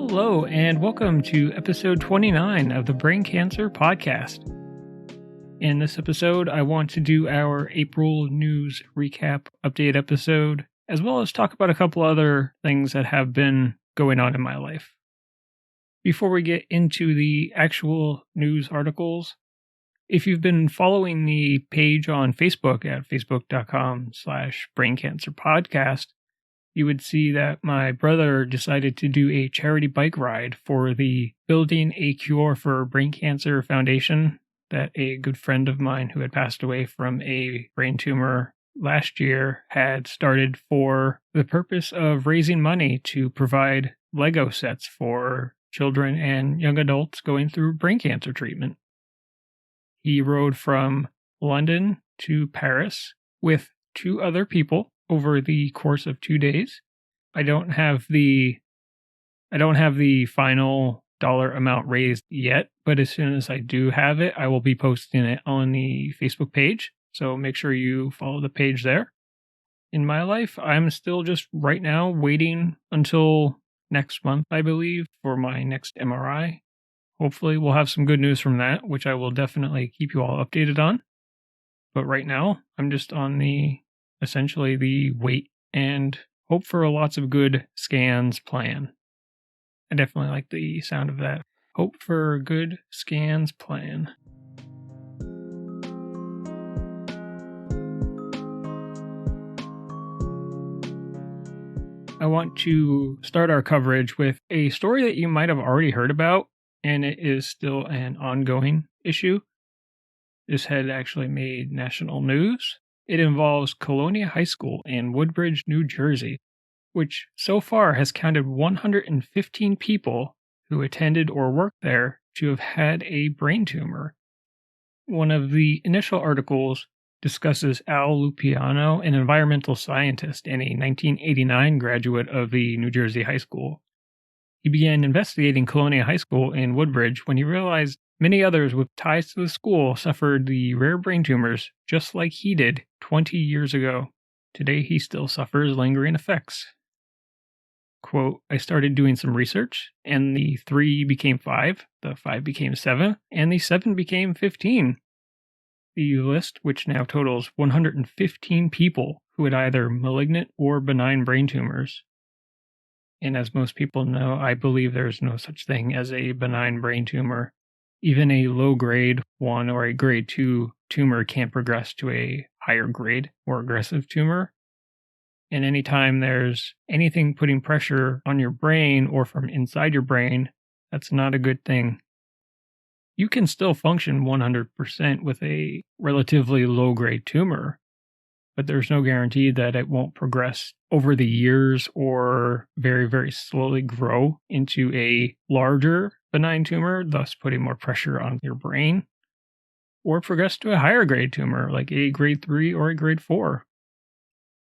Hello, and welcome to episode 29 of the Brain Cancer Podcast. In this episode, I want to do our April news recap update episode, as well as talk about a couple other things that have been going on in my life. Before we get into the actual news articles, if you've been following the page on Facebook at facebook.com/braincancerpodcast, you would see that my brother decided to do a charity bike ride for the Building a Cure for Brain Cancer Foundation that a good friend of mine who had passed away from a brain tumor last year had started for the purpose of raising money to provide Lego sets for children and young adults going through brain cancer treatment. He rode from London to Paris with two other people over the course of 2 days. I don't have the final dollar amount raised yet, but as soon as I do have it, I will be posting it on the Facebook page. So make sure you follow the page there. In my life, I'm still just right now waiting until next month, I believe, for my next MRI. Hopefully we'll have some good news from that, which I will definitely keep you all updated on. But right now, I'm just on essentially the wait and hope for lots of good scans plan. I definitely like the sound of that. Hope for good scans plan. I want to start our coverage with a story that you might have already heard about, and it is still an ongoing issue. This had actually made national news. It involves Colonia High School in Woodbridge, New Jersey, which so far has counted 115 people who attended or worked there to have had a brain tumor. One of the initial articles discusses Al Lupiano, an environmental scientist and a 1989 graduate of the New Jersey High School. He began investigating Colonia High School in Woodbridge when he realized many others with ties to the school suffered the rare brain tumors just like he did 20 years ago. Today he still suffers lingering effects. Quote, I started doing some research, and the 3 became 5, the 5 became 7, and the 7 became 15. The list, which now totals 115 people who had either malignant or benign brain tumors. And as most people know, I believe there's no such thing as a benign brain tumor. Even a low grade 1 or a grade 2 tumor can progress to a higher grade or aggressive tumor. And anytime there's anything putting pressure on your brain or from inside your brain, that's not a good thing. You can still function 100% with a relatively low grade tumor, but there's no guarantee that it won't progress over the years or very, very slowly grow into a larger benign tumor, thus putting more pressure on your brain, or progress to a higher grade tumor like a grade 3 or a grade 4.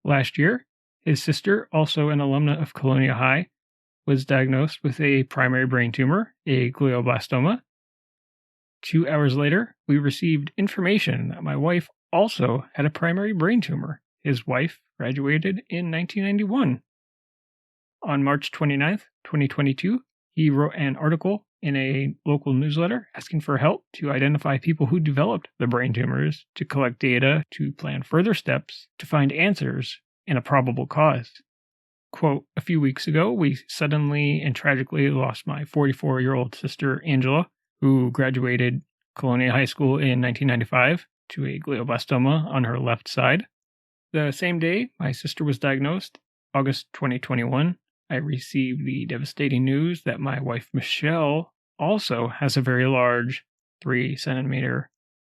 Last year, his sister, also an alumna of Colonia High, was diagnosed with a primary brain tumor, a glioblastoma. 2 hours later, we received information that my wife also had a primary brain tumor. His wife graduated in 1991. On March 29th, 2022, he wrote an article in a local newsletter asking for help to identify people who developed the brain tumors, to collect data, to plan further steps, to find answers, and a probable cause. Quote, a few weeks ago, we suddenly and tragically lost my 44-year-old sister, Angela, who graduated Colonia High School in 1995 to a glioblastoma on her left side. The same day my sister was diagnosed, August 2021, I received the devastating news that my wife Michelle also has a very large 3-centimeter,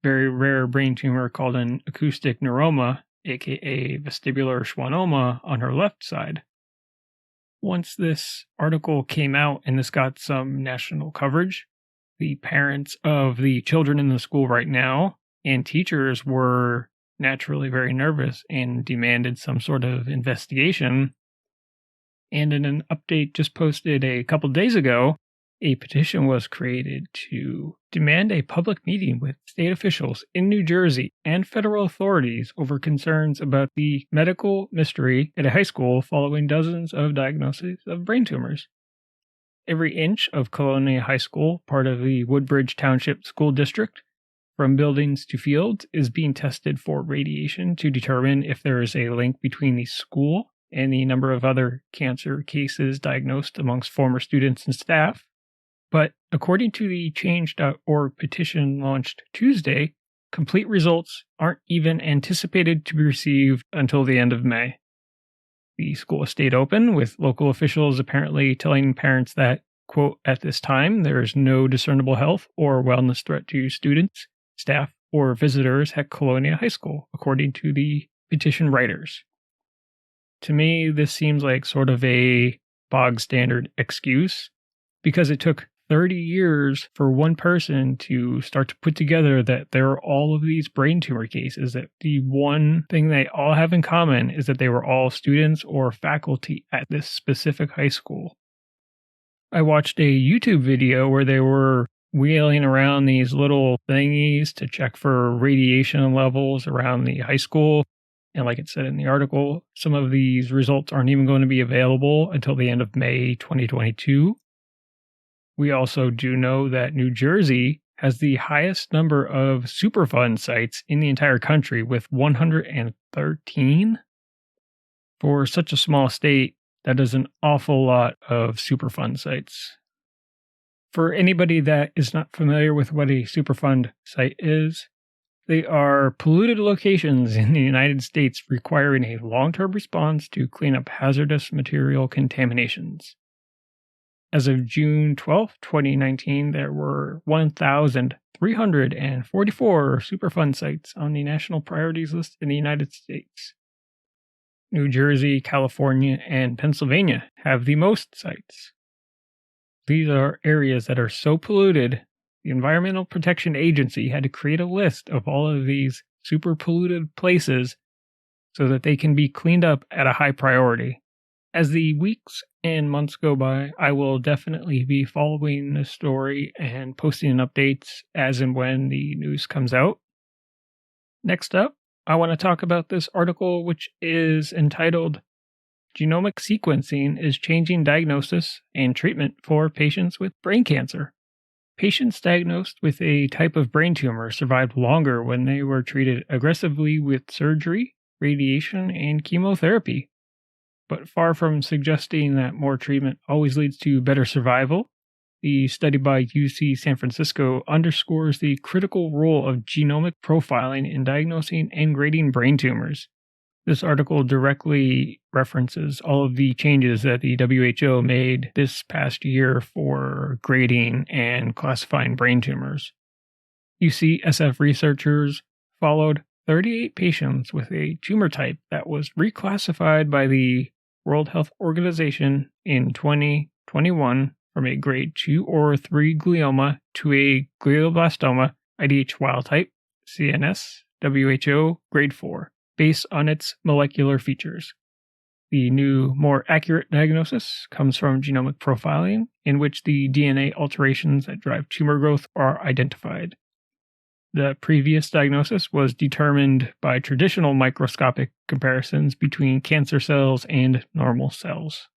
very rare brain tumor called an acoustic neuroma, aka vestibular schwannoma, on her left side. Once this article came out and this got some national coverage, the parents of the children in the school right now and teachers were naturally very nervous and demanded some sort of investigation. And in an update just posted a couple days ago, a petition was created to demand a public meeting with state officials in New Jersey and federal authorities over concerns about the medical mystery at a high school following dozens of diagnoses of brain tumors. Every inch of Colonia High School, part of the Woodbridge Township School District, from buildings to fields, is being tested for radiation to determine if there is a link between the school and the number of other cancer cases diagnosed amongst former students and staff. But according to the Change.org petition launched Tuesday, complete results aren't even anticipated to be received until the end of May. The school stayed open, with local officials apparently telling parents that, quote, at this time, there is no discernible health or wellness threat to students, staff, or visitors at Colonia High School, according to the petition writers. To me, this seems like sort of a bog standard excuse, because it took 30 years for one person to start to put together that there are all of these brain tumor cases, that the one thing they all have in common is that they were all students or faculty at this specific high school. I watched a YouTube video where they were wheeling around these little thingies to check for radiation levels around the high school. And like it said in the article, some of these results aren't even going to be available until the end of May 2022. We also do know that New Jersey has the highest number of Superfund sites in the entire country, with 113. For such a small state, that is an awful lot of Superfund sites. For anybody that is not familiar with what a Superfund site is, they are polluted locations in the United States requiring a long-term response to clean up hazardous material contaminations. As of June 12, 2019, there were 1,344 Superfund sites on the national priorities list in the United States. New Jersey, California, and Pennsylvania have the most sites. These are areas that are so polluted, the Environmental Protection Agency had to create a list of all of these super polluted places so that they can be cleaned up at a high priority. As the weeks and months go by, I will definitely be following the story and posting updates as and when the news comes out. Next up, I want to talk about this article, which is entitled Genomic Sequencing is Changing Diagnosis and Treatment for Patients with Brain Cancer. Patients diagnosed with a type of brain tumor survived longer when they were treated aggressively with surgery, radiation, and chemotherapy. But far from suggesting that more treatment always leads to better survival, the study by UC San Francisco underscores the critical role of genomic profiling in diagnosing and grading brain tumors. This article directly references all of the changes that the WHO made this past year for grading and classifying brain tumors. UCSF researchers followed 38 patients with a tumor type that was reclassified by the World Health Organization in 2021 from a grade 2 or 3 glioma to a glioblastoma, IDH wild type, CNS, WHO, grade 4, based on its molecular features. The new, more accurate diagnosis comes from genomic profiling, in which the DNA alterations that drive tumor growth are identified. The previous diagnosis was determined by traditional microscopic comparisons between cancer cells and normal cells.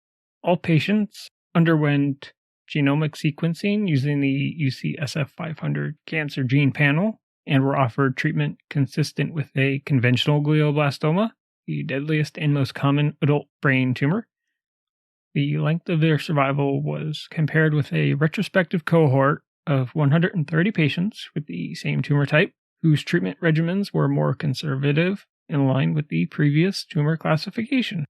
All patients underwent genomic sequencing using the UCSF 500 cancer gene panel and were offered treatment consistent with a conventional glioblastoma, the deadliest and most common adult brain tumor. The length of their survival was compared with a retrospective cohort of 130 patients with the same tumor type, whose treatment regimens were more conservative in line with the previous tumor classification.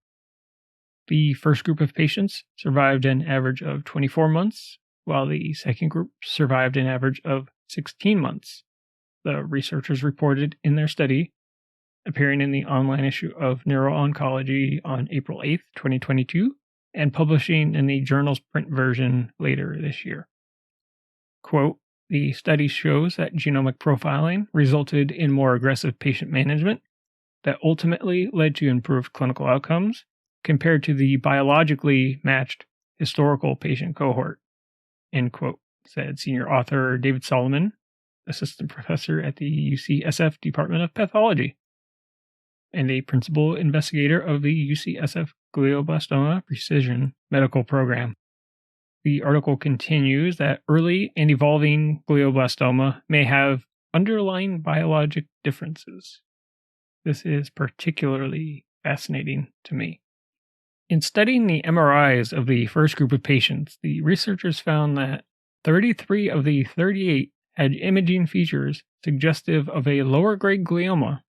The first group of patients survived an average of 24 months, while the second group survived an average of 16 months. The researchers reported in their study, appearing in the online issue of Neuro-Oncology on April 8, 2022, and publishing in the journal's print version later this year. Quote, the study shows that genomic profiling resulted in more aggressive patient management that ultimately led to improved clinical outcomes compared to the biologically matched historical patient cohort, end quote, said senior author David Solomon, assistant professor at the UCSF Department of Pathology, and a principal investigator of the UCSF Glioblastoma Precision Medical Program. The article continues that early and evolving glioblastoma may have underlying biologic differences. This is particularly fascinating to me. In studying the MRIs of the first group of patients, the researchers found that 33 of the 38 had imaging features suggestive of a lower grade glioma,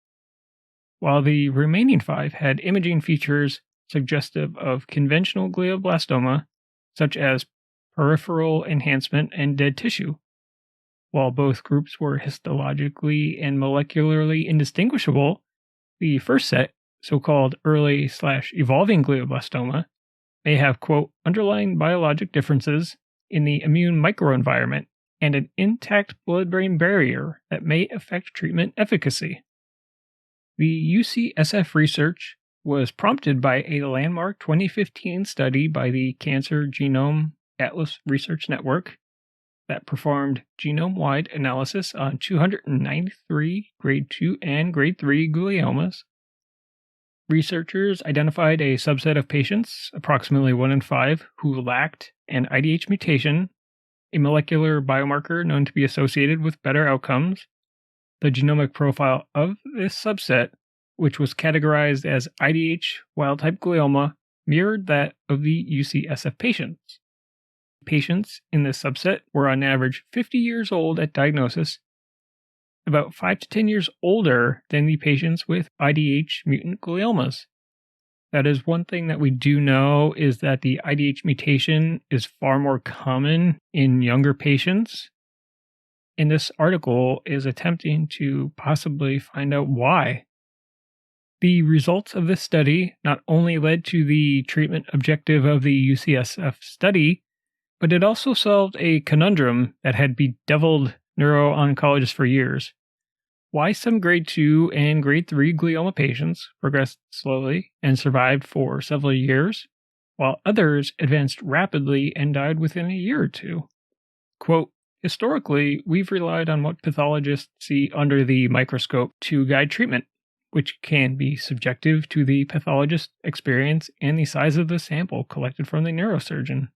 while the remaining 5 had imaging features suggestive of conventional glioblastoma, such as peripheral enhancement and dead tissue. While both groups were histologically and molecularly indistinguishable, the first set, so-called early/evolving glioblastoma, may have, quote, underlying biologic differences in the immune microenvironment and an intact blood-brain barrier that may affect treatment efficacy. The UCSF research was prompted by a landmark 2015 study by the Cancer Genome Atlas Research Network that performed genome-wide analysis on 293 grade 2 and grade 3 gliomas. Researchers identified a subset of patients, approximately 1 in 5, who lacked an IDH mutation, a molecular biomarker known to be associated with better outcomes. The genomic profile of this subset, which was categorized as IDH wild-type glioma, mirrored that of the UCSF patients. Patients in this subset were on average 50 years old at diagnosis, about 5 to 10 years older than the patients with IDH mutant gliomas. That is one thing that we do know, is that the IDH mutation is far more common in younger patients. And this article is attempting to possibly find out why. The results of this study not only led to the treatment objective of the UCSF study, but it also solved a conundrum that had bedeviled neuro-oncologists for years. Why some grade 2 and grade 3 glioma patients progressed slowly and survived for several years, while others advanced rapidly and died within a year or two. Quote, historically, we've relied on what pathologists see under the microscope to guide treatment, which can be subjective to the pathologist's experience and the size of the sample collected from the neurosurgeon.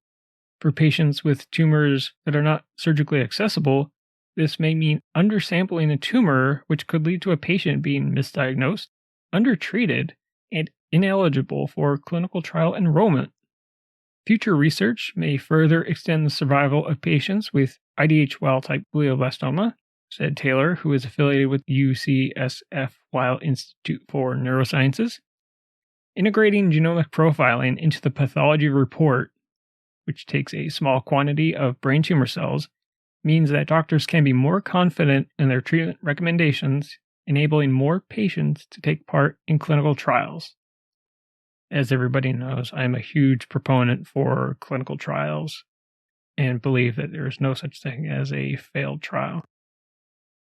For patients with tumors that are not surgically accessible, this may mean undersampling a tumor, which could lead to a patient being misdiagnosed, undertreated, and ineligible for clinical trial enrollment. Future research may further extend the survival of patients with IDH wild-type glioblastoma, said Taylor, who is affiliated with UCSF Weill Institute for Neurosciences. Integrating genomic profiling into the pathology report, which takes a small quantity of brain tumor cells, means that doctors can be more confident in their treatment recommendations, enabling more patients to take part in clinical trials. As everybody knows, I am a huge proponent for clinical trials and believe that there is no such thing as a failed trial.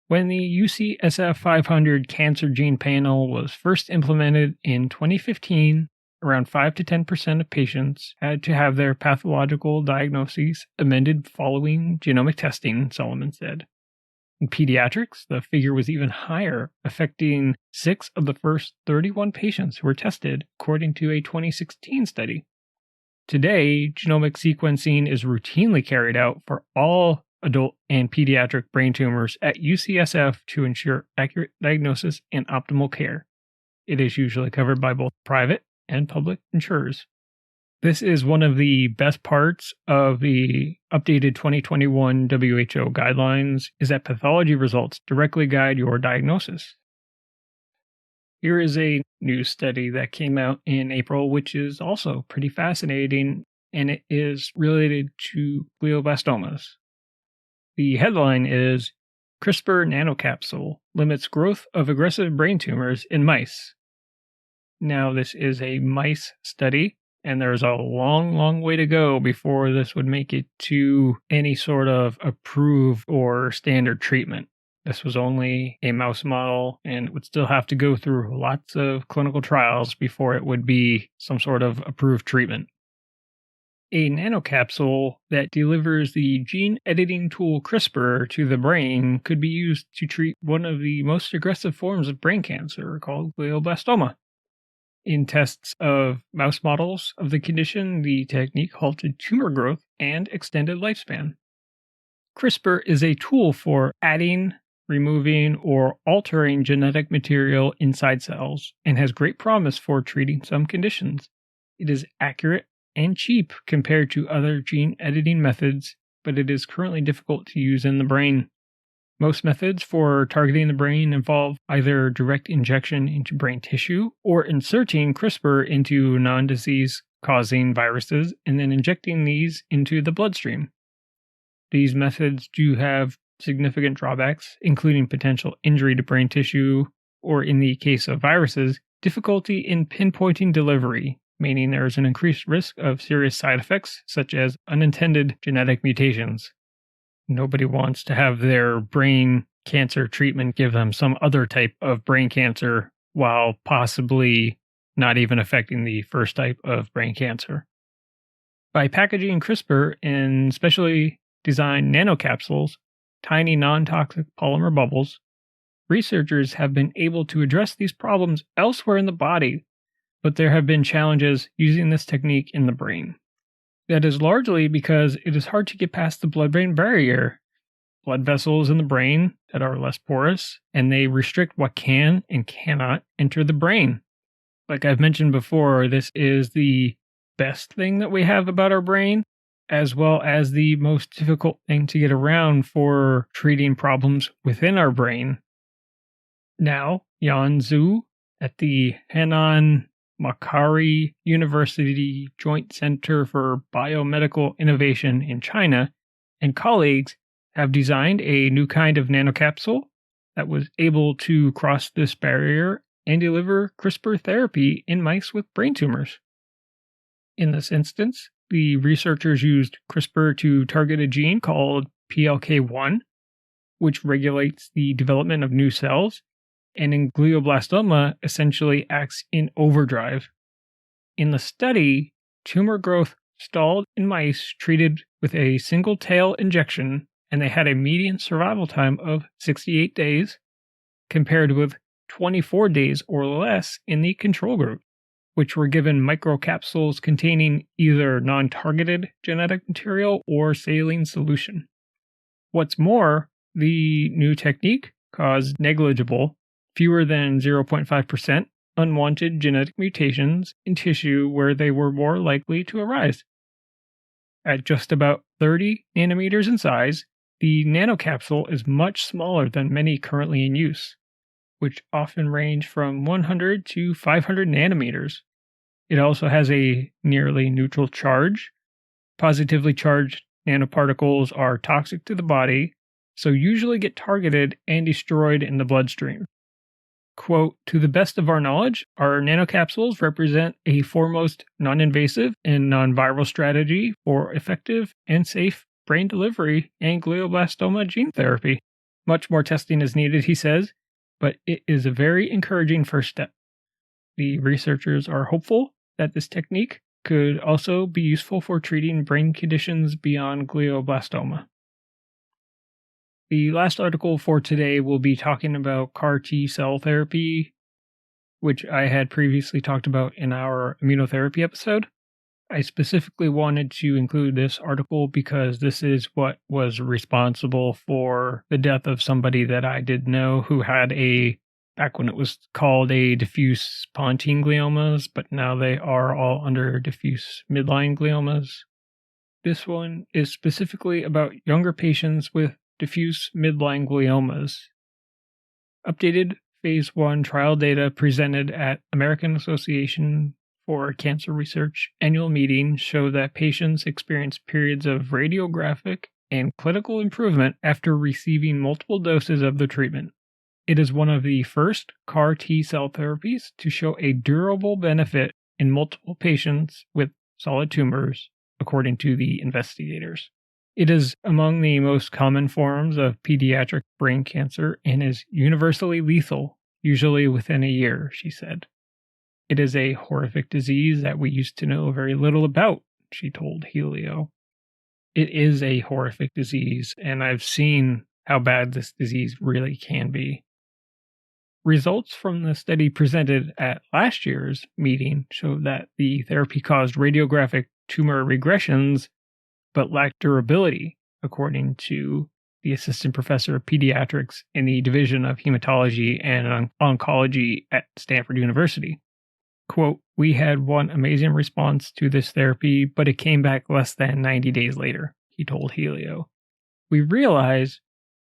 When the UCSF 500 Cancer Gene Panel was first implemented in 2015, around 5 to 10% of patients had to have their pathological diagnoses amended following genomic testing, Solomon said. In pediatrics, the figure was even higher, affecting 6 of the first 31 patients who were tested, according to a 2016 study. Today, genomic sequencing is routinely carried out for all adult and pediatric brain tumors at UCSF to ensure accurate diagnosis and optimal care. It is usually covered by both private and public insurers. This is one of the best parts of the updated 2021 WHO guidelines, is that pathology results directly guide your diagnosis. Here is a new study that came out in April, which is also pretty fascinating, and it is related to glioblastomas. The headline is, CRISPR Nanocapsule Limits Growth of Aggressive Brain Tumors in Mice. Now, this is a mice study, and there's a long, long way to go before this would make it to any sort of approved or standard treatment. This was only a mouse model, and it would still have to go through lots of clinical trials before it would be some sort of approved treatment. A nanocapsule that delivers the gene editing tool CRISPR to the brain could be used to treat one of the most aggressive forms of brain cancer called glioblastoma. In tests of mouse models of the condition, the technique halted tumor growth and extended lifespan. CRISPR is a tool for adding, removing, or altering genetic material inside cells and has great promise for treating some conditions. It is accurate and cheap compared to other gene editing methods, but it is currently difficult to use in the brain. Most methods for targeting the brain involve either direct injection into brain tissue or inserting CRISPR into non-disease causing viruses and then injecting these into the bloodstream. These methods do have significant drawbacks, including potential injury to brain tissue, or in the case of viruses, difficulty in pinpointing delivery, meaning there is an increased risk of serious side effects such as unintended genetic mutations. Nobody wants to have their brain cancer treatment give them some other type of brain cancer while possibly not even affecting the first type of brain cancer. By packaging CRISPR in specially designed nanocapsules, tiny non-toxic polymer bubbles, researchers have been able to address these problems elsewhere in the body, but there have been challenges using this technique in the brain. That is largely because it is hard to get past the blood-brain barrier. Blood vessels in the brain that are less porous, and they restrict what can and cannot enter the brain. Like I've mentioned before, this is the best thing that we have about our brain, as well as the most difficult thing to get around for treating problems within our brain. Now, Yan Zhu at the Henan Macquarie University Joint Center for Biomedical Innovation in China and colleagues have designed a new kind of nanocapsule that was able to cross this barrier and deliver CRISPR therapy in mice with brain tumors. In this instance, the researchers used CRISPR to target a gene called PLK1, which regulates the development of new cells, and in glioblastoma essentially acts in overdrive. In the study, tumor growth stalled in mice treated with a single tail injection, and they had a median survival time of 68 days, compared with 24 days or less in the control group, which were given microcapsules containing either non-targeted genetic material or saline solution. What's more, the new technique caused negligible, fewer than 0.5% unwanted genetic mutations in tissue where they were more likely to arise. At just about 30 nanometers in size, the nanocapsule is much smaller than many currently in use, which often range from 100 to 500 nanometers. It also has a nearly neutral charge. Positively charged nanoparticles are toxic to the body, so usually get targeted and destroyed in the bloodstream. Quote, to the best of our knowledge, our nanocapsules represent a foremost non-invasive and non-viral strategy for effective and safe brain delivery and glioblastoma gene therapy. Much more testing is needed, he says, but it is a very encouraging first step. The researchers are hopeful that this technique could also be useful for treating brain conditions beyond glioblastoma. The last article for today will be talking about CAR T cell therapy, which I had previously talked about in our immunotherapy episode. I specifically wanted to include this article because this is what was responsible for the death of somebody that I did know who had back when it was called a diffuse pontine gliomas, but now they are all under diffuse midline gliomas. This one is specifically about younger patients with diffuse midline gliomas. Updated Phase 1 trial data presented at American Association for Cancer Research annual meeting show that patients experience periods of radiographic and clinical improvement after receiving multiple doses of the treatment. It is one of the first CAR T cell therapies to show a durable benefit in multiple patients with solid tumors, according to the investigators. It is among the most common forms of pediatric brain cancer and is universally lethal, usually within a year, she said. It is a horrific disease that we used to know very little about, she told Helio. It is a horrific disease, and I've seen how bad this disease really can be. Results from the study presented at last year's meeting showed that the therapy caused radiographic tumor regressions but lacked durability, according to the assistant professor of pediatrics in the Division of Hematology and Oncology at Stanford University. Quote, "We had one amazing response to this therapy, but it came back less than 90 days later," he told Helio. "We realized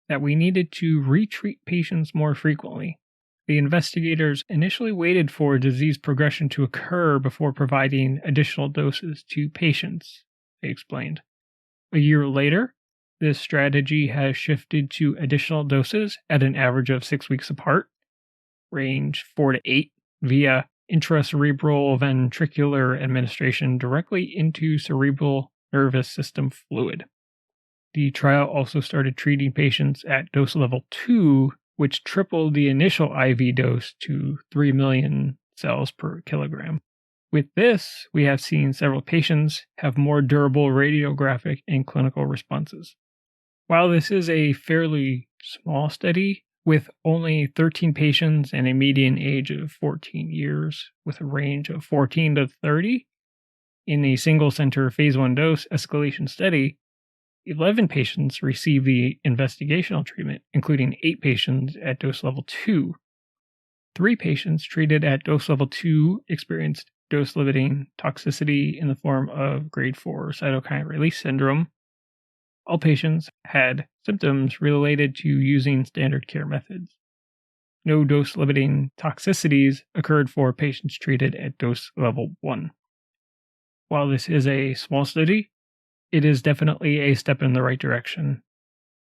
that we needed to retreat patients more frequently. The investigators initially waited for disease progression to occur before providing additional doses to patients," they explained. A year later, this strategy has shifted to additional doses at an average of 6 weeks apart, range 4 to 8, via intracerebral ventricular administration directly into cerebral nervous system fluid. The trial also started treating patients at dose level 2, which tripled the initial IV dose to 3 million cells per kilogram. With this, we have seen several patients have more durable radiographic and clinical responses. While this is a fairly small study, with only 13 patients and a median age of 14 years, with a range of 14 to 30, in a single center phase 1 dose escalation study, 11 patients received the investigational treatment, including 8 patients at dose level 2. 3 patients treated at dose level 2 experienced dose-limiting toxicity in the form of grade 4 cytokine release syndrome. All patients had symptoms related to using standard care methods. No dose-limiting toxicities occurred for patients treated at dose level 1. While this is a small study, it is definitely a step in the right direction.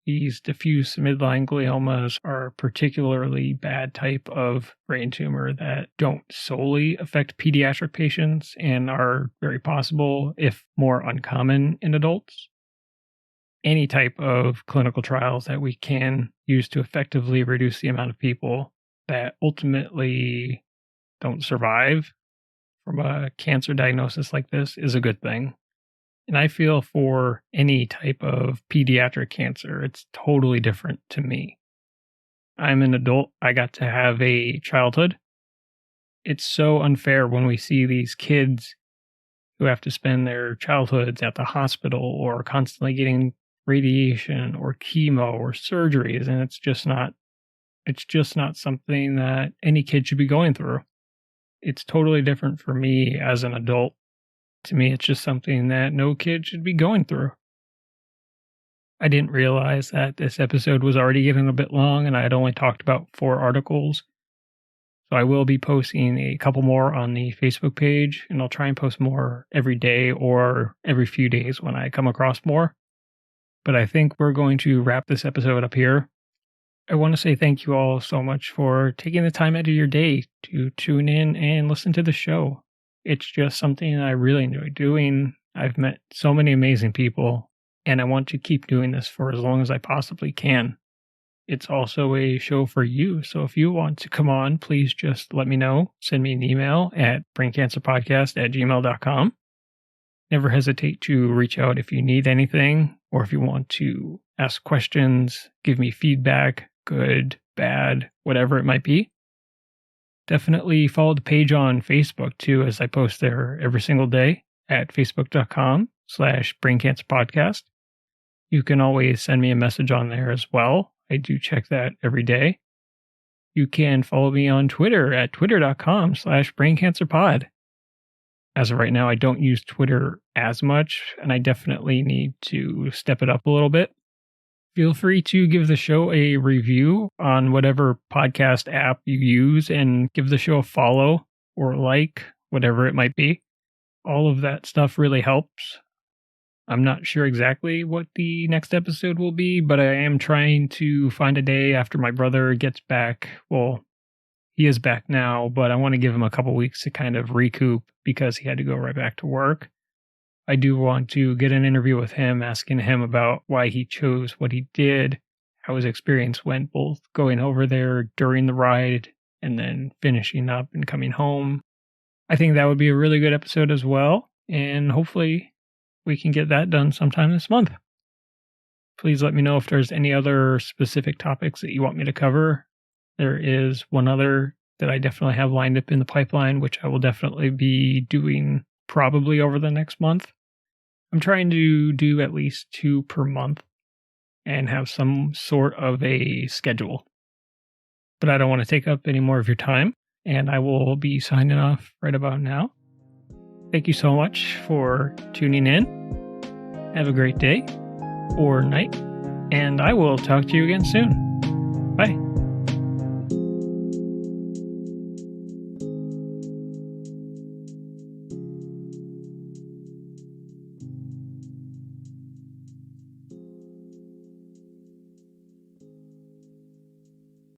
These diffuse midline gliomas are a particularly bad type of brain tumor that don't solely affect pediatric patients and are very possible, if more uncommon, in adults. Any type of clinical trials that we can use to effectively reduce the amount of people that ultimately don't survive from a cancer diagnosis like this is a good thing. And I feel for any type of pediatric cancer, it's totally different to me. I'm an adult. I got to have a childhood. It's so unfair when we see these kids who have to spend their childhoods at the hospital or constantly getting radiation or chemo or surgeries. And it's just not something that any kid should be going through. It's totally different for me as an adult. To me, it's just something that no kid should be going through. I didn't realize that this episode was already getting a bit long and I had only talked about 4 articles. So I will be posting a couple more on the Facebook page, and I'll try and post more every day or every few days when I come across more. But I think we're going to wrap this episode up here. I want to say thank you all so much for taking the time out of your day to tune in and listen to the show. It's just something I really enjoy doing. I've met so many amazing people, and I want to keep doing this for as long as I possibly can. It's also a show for you, so if you want to come on, please just let me know. Send me an email at braincancerpodcast@gmail.com. Never hesitate to reach out if you need anything, or if you want to ask questions, give me feedback, good, bad, whatever it might be. Definitely follow the page on Facebook too, as I post there every single day at facebook.com/braincancerpodcast. You can always send me a message on there as well. I do check that every day. You can follow me on Twitter at twitter.com/braincancerpod. As of right now, I don't use Twitter as much, and I definitely need to step it up a little bit. Feel free to give the show a review on whatever podcast app you use and give the show a follow or like, whatever it might be. All of that stuff really helps. I'm not sure exactly what the next episode will be, but I am trying to find a day after my brother gets back. Well, he is back now, but I want to give him a couple weeks to kind of recoup because he had to go right back to work. I do want to get an interview with him, asking him about why he chose what he did, how his experience went, both going over there during the ride and then finishing up and coming home. I think that would be a really good episode as well, and hopefully we can get that done sometime this month. Please let me know if there's any other specific topics that you want me to cover. There is one other that I definitely have lined up in the pipeline, which I will definitely be doing probably over the next month. I'm trying to do at least 2 per month and have some sort of a schedule. But I don't want to take up any more of your time, and I will be signing off right about now. Thank you so much for tuning in. Have a great day or night, and I will talk to you again soon. Bye.